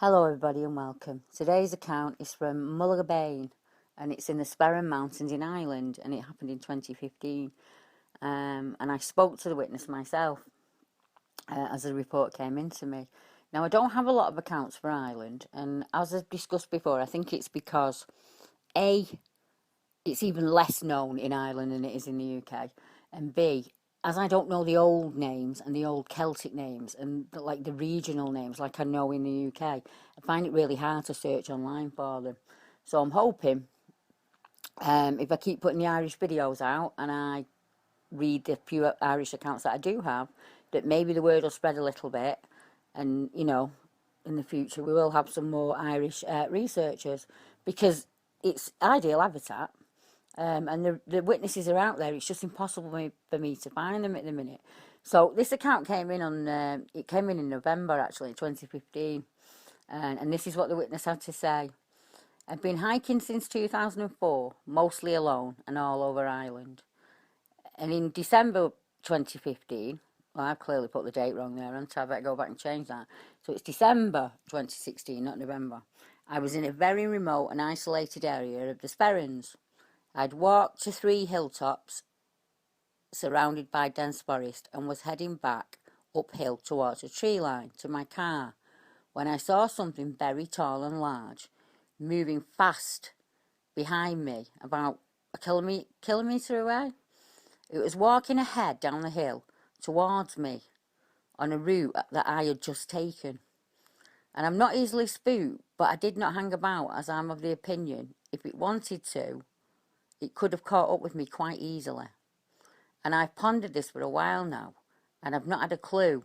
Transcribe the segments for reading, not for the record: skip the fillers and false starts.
Hello everybody and welcome. Today's account is from Mullaghbain and it's in the Sperrin Mountains in Ireland and it happened in 2015 and I spoke to the witness myself as the report came in to me. Now I don't have a lot of accounts for Ireland, and as I've discussed before, I think it's because A, it's even less known in Ireland than it is in the UK, and B, as I don't know the old names and the old Celtic names and the regional names like I know in the UK, I find it really hard to search online for them. So I'm hoping if I keep putting the Irish videos out and I read the few Irish accounts that I do have, that maybe the word will spread a little bit, and in the future we will have some more Irish researchers, because it's ideal habitat. And the witnesses are out there. It's just impossible for me to find them at the minute. So this account came in it came in November, actually, 2015. And this is what the witness had to say. I've been hiking since 2004, mostly alone and all over Ireland. And in December 2015, well, I've clearly put the date wrong there, and so I better go back and change that. So it's December 2016, not November. I was in a very remote and isolated area of the Sperrins. I'd walked to 3 hilltops surrounded by dense forest and was heading back uphill towards a tree line to my car when I saw something very tall and large moving fast behind me, about a kilometre away. It was walking ahead down the hill towards me on a route that I had just taken. And I'm not easily spooked, but I did not hang about, as I'm of the opinion if it wanted to, it could have caught up with me quite easily. And I've pondered this for a while now, and I've not had a clue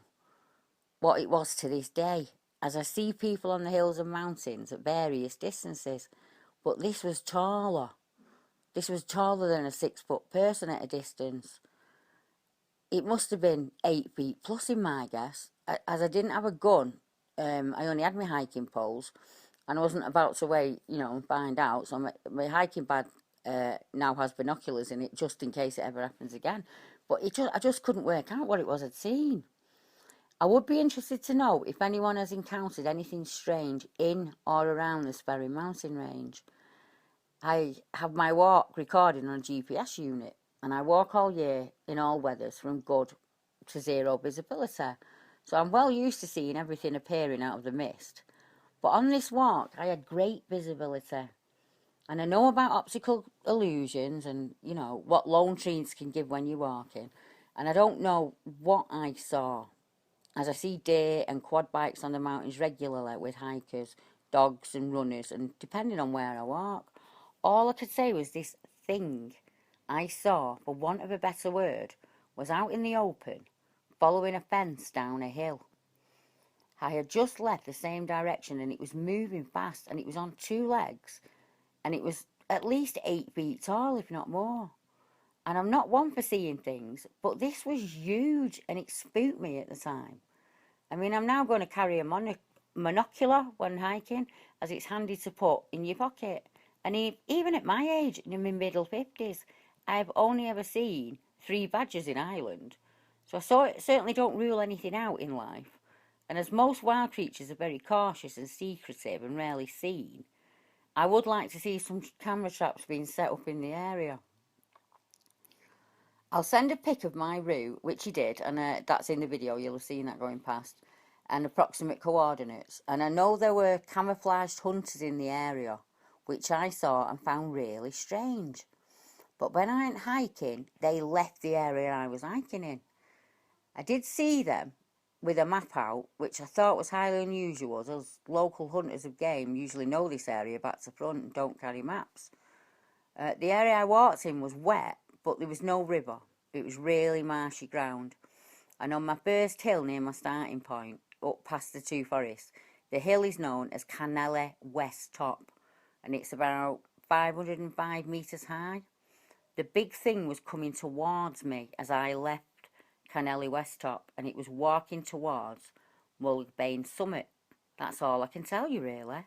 what it was to this day, as I see people on the hills and mountains at various distances. But this was taller. This was taller than a 6-foot person at a distance. It must have been 8 feet plus in my guess, as I didn't have a gun. I only had my hiking poles, and I wasn't about to wait, and find out. So my hiking bag now has binoculars in it, just in case it ever happens again. But I just couldn't work out what it was I'd seen. I would be interested to know if anyone has encountered anything strange in or around the Sperrin mountain range. I have my walk recorded on a GPS unit, and I walk all year in all weathers from good to zero visibility. So I'm well used to seeing everything appearing out of the mist. But on this walk, I had great visibility. And I know about optical illusions and, what lone trees can give when you're walking. And I don't know what I saw, as I see deer and quad bikes on the mountains regularly with hikers, dogs and runners, and depending on where I walk. All I could say was this thing I saw, for want of a better word, was out in the open, following a fence down a hill. I had just left the same direction and it was moving fast, and it was on 2 legs, and it was at least 8 feet tall, if not more. And I'm not one for seeing things, but this was huge and it spooked me at the time. I mean, I'm now going to carry a monocular when hiking, as it's handy to put in your pocket. And even at my age, in my middle 50s, I've only ever seen 3 badgers in Ireland. So I certainly don't rule anything out in life. And as most wild creatures are very cautious and secretive and rarely seen, I would like to see some camera traps being set up in the area. I'll send a pic of my route, which he did, and that's in the video, you'll have seen that going past, and approximate coordinates. And I know there were camouflaged hunters in the area, which I saw and found really strange. But when I went hiking, they left the area I was hiking in. I did see them with a map out, which I thought was highly unusual, as local hunters of game usually know this area back to front and don't carry maps. The area I walked in was wet, but there was no river. It was really marshy ground. And on my first hill near my starting point, up past the 2 forests, the hill is known as Canelli West Top, and it's about 505 metres high. The big thing was coming towards me as I left Canelli West Top, and it was walking towards Mullaghbain Summit. That's all I can tell you, really.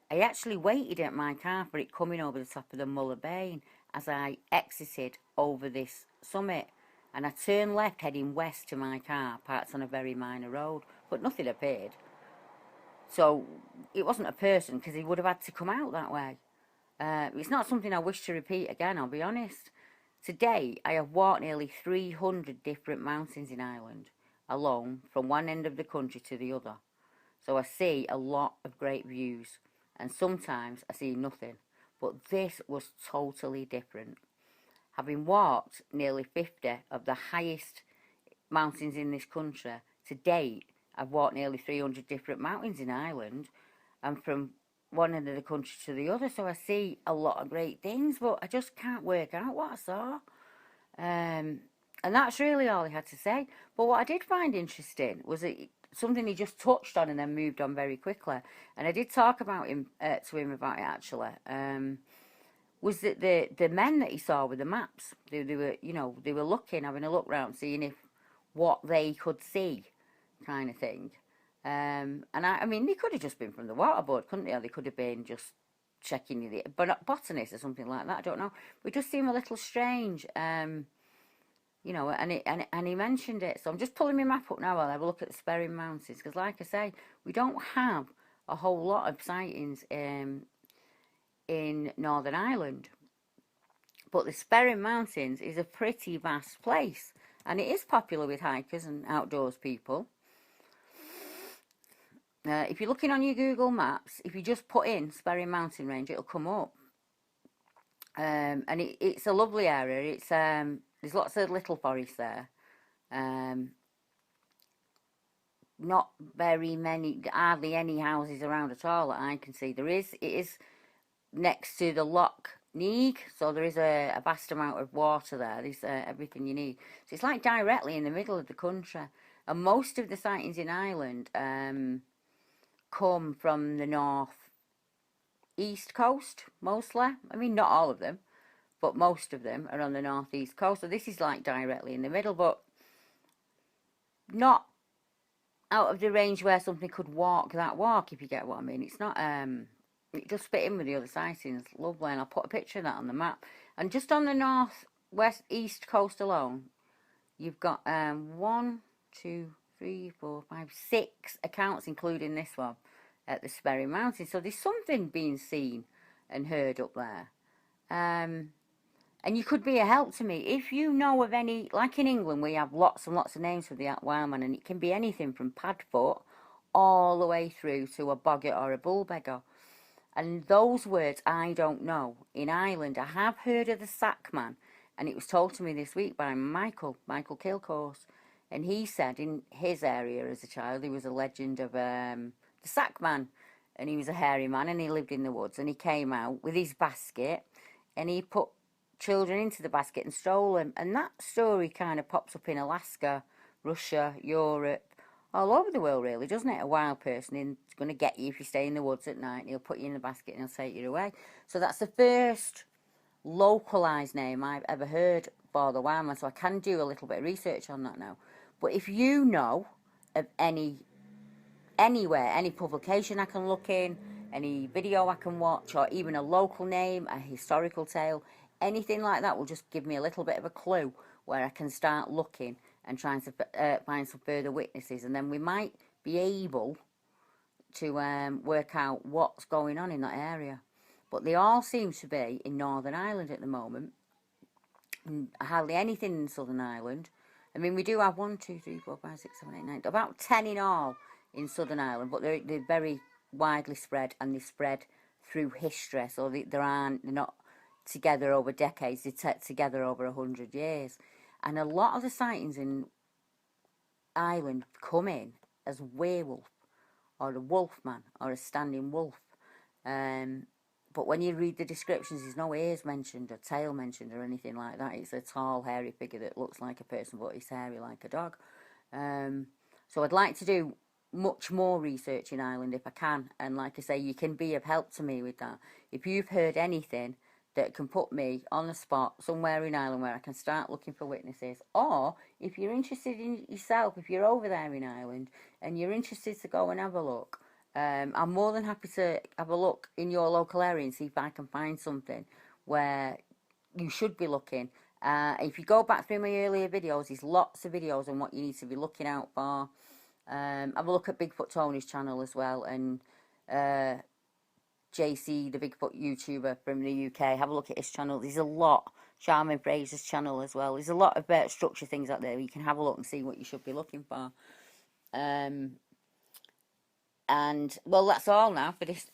I actually waited at my car for it coming over the top of the Mullaghbain as I exited over this summit, and I turned left heading west to my car, parked on a very minor road, but nothing appeared. So it wasn't a person, because he would have had to come out that way. It's not something I wish to repeat again, I'll be honest. To date, I have walked nearly 300 different mountains in Ireland, alone, from one end of the country to the other. So I see a lot of great views, and sometimes I see nothing. But this was totally different. Having walked nearly 50 of the highest mountains in this country, to date, I've walked nearly 300 different mountains in Ireland, and from one end of the country to the other, so I see a lot of great things, but I just can't work out what I saw. And that's really all he had to say. But what I did find interesting was something he just touched on and then moved on very quickly. And I did talk about him to him about it actually. Was that the men that he saw with the maps? They were, you know, they were looking, having a look round, seeing if what they could see, kind of thing. And I mean, they could have just been from the water board, couldn't they? Or they could have been just checking the botanist or something like that. I don't know. But it just seemed a little strange. You know, and he mentioned it. So I'm just pulling my map up now while I have a look at the Sperrin Mountains, because, like I say, we don't have a whole lot of sightings in Northern Ireland. But the Sperrin Mountains is a pretty vast place, and it is popular with hikers and outdoors people. If you're looking on your Google Maps, if you just put in Sperrin Mountain Range, it'll come up. And it's a lovely area. It's there's lots of little forests there. Not very many, hardly any houses around at all that I can see. It is next to the Loch Neag, so there is a vast amount of water there. There's everything you need. So it's like directly in the middle of the country. And most of the sightings in Ireland come from the north east coast, mostly. I mean, not all of them, but most of them are on the northeast coast. So this is like directly in the middle, but not out of the range where something could walk that walk, if you get what I mean. It's not, it just fit in with the other sightings. Lovely, and I'll put a picture of that on the map. And just on the north, west, east coast alone, you've got 1, 2, 3, 4, 5, 6 accounts, including this one, at the Sperrin Mountains. So there's something being seen and heard up there. And you could be a help to me if you know of any, like in England we have lots and lots of names for the wildman, and it can be anything from Padfoot all the way through to a boggart or a bullbeggar. And those words I don't know. In Ireland I have heard of the Sackman, and it was told to me this week by Michael Kilcourse, and he said in his area as a child he was a legend of the Sackman, and he was a hairy man and he lived in the woods, and he came out with his basket and he put children into the basket and stole them. And that story kind of pops up in Alaska, Russia, Europe, all over the world really, doesn't it? A wild person is going to get you if you stay in the woods at night, and he'll put you in the basket and he'll take you away. So that's the first localised name I've ever heard for the wildman, so I can do a little bit of research on that now. But if you know of anywhere, any publication I can look in, any video I can watch, or even a local name, a historical tale, anything like that will just give me a little bit of a clue where I can start looking and trying to find some further witnesses, and then we might be able to work out what's going on in that area. But they all seem to be in Northern Ireland at the moment. Hardly anything in Southern Ireland. I mean, we do have 1, 2, 3, 4, 5, 6, 7, 8, 9, about 10 in all in Southern Ireland, but they're very widely spread, and they spread through history, so they're not together over decades, they're together over 100 years. And a lot of the sightings in Ireland come in as werewolf, or a wolfman, or a standing wolf. But when you read the descriptions, there's no ears mentioned, or tail mentioned, or anything like that. It's a tall, hairy figure that looks like a person, but it's hairy like a dog. So I'd like to do much more research in Ireland if I can. And like I say, you can be of help to me with that. If you've heard anything that can put me on the spot somewhere in Ireland where I can start looking for witnesses, or if you're interested in yourself, if you're over there in Ireland and you're interested to go and have a look, I'm more than happy to have a look in your local area and see if I can find something where you should be looking. If you go back through my earlier videos, there's lots of videos on what you need to be looking out for. Have a look at Bigfoot Tony's channel as well, and JC, the Bigfoot YouTuber from the UK. Have a look at his channel. There's a lot. Charmin Fraser's channel as well. There's a lot of structure things out there. You can have a look and see what you should be looking for. And well, that's all now for this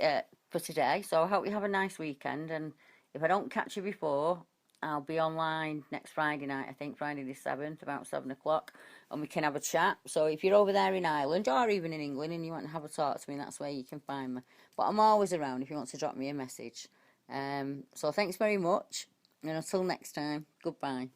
for today. So I hope you have a nice weekend. And if I don't catch you before, I'll be online next Friday night. I think Friday the 7th, about 7 o'clock, and we can have a chat. So if you're over there in Ireland or even in England and you want to have a talk to me, that's where you can find me. But I'm always around if you want to drop me a message. So thanks very much, and until next time, goodbye.